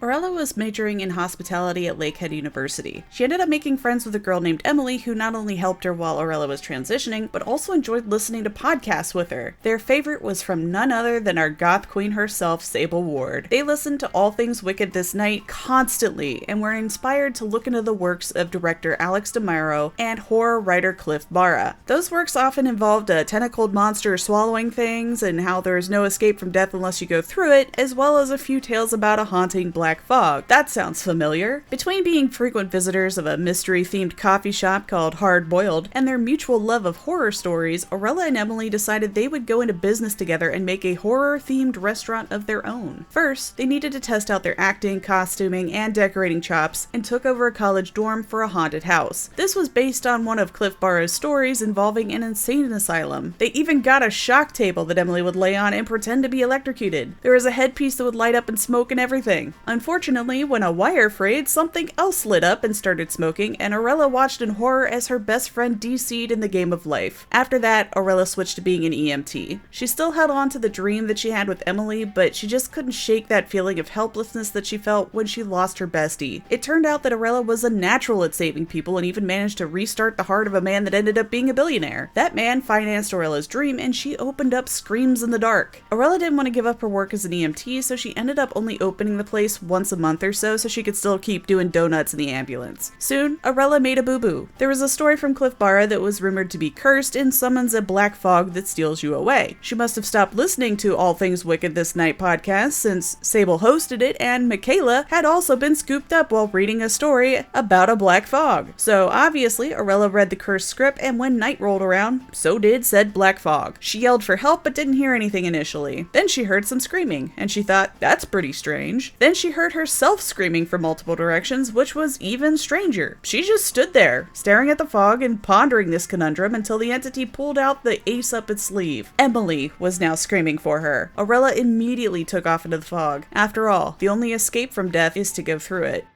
Orela was majoring in hospitality at Lakehead University. She ended up making friends with a girl named Emily who not only helped her while Orela was transitioning, but also enjoyed listening to podcasts with her. Their favorite was from none other than our goth queen herself, Sable Ward. They listened to All Things Wicked This Night constantly and were inspired to look into the works of director Alex DeMiro and horror writer Cliff Barra. Those works often involved a tentacled monster swallowing things and how there is no escape from death unless you go through it, as well as a few tales about a haunting black fog. That sounds familiar. Between being frequent visitors of a mystery-themed coffee shop called Hard Boiled and their mutual love of horror stories, Orela and Emily decided they would go into business together and make a horror-themed restaurant of their own. First, they needed to test out their acting, costuming, and decorating chops and took over a college dorm for a haunted house. This was based on one of Cliff Barra's stories involving an insane asylum. They even got a shock table that Emily would lay on and pretend to be electrocuted. There was a headpiece that would light up and smoke and everything. Unfortunately, when a wire frayed, something else lit up and started smoking, and Orela watched in horror as her best friend DC'd in the game of life. After that, Orela switched to being an EMT. She still held on to the dream that she had with Emily, but she just couldn't shake that feeling of helplessness that she felt when she lost her bestie. It turned out that Orela was a natural at saving people and even managed to restart the heart of a man that ended up being a billionaire. That man financed Orela's dream, and she opened up Screams in the Dark. Orela didn't want to give up her work as an EMT, so she ended up only opening the place once a month or so she could still keep doing donuts in the ambulance. Soon, Orela made a boo-boo. There was a story from Cliff Barra that was rumored to be cursed and summons a black fog that steals you away. She must have stopped listening to All Things Wicked This Night podcast since Sable hosted it and Michaela had also been scooped up while reading a story about a black fog. So obviously, Orela read the cursed script, and when night rolled around, so did said black fog. She yelled for help but didn't hear anything initially. Then she heard some screaming, and she thought, that's pretty strange. Then she heard herself screaming from multiple directions, which was even stranger. She just stood there, staring at the fog and pondering this conundrum until the entity pulled out the ace up its sleeve. Emily was now screaming for her. Orela immediately took off into the fog. After all, the only escape from death is to go through it.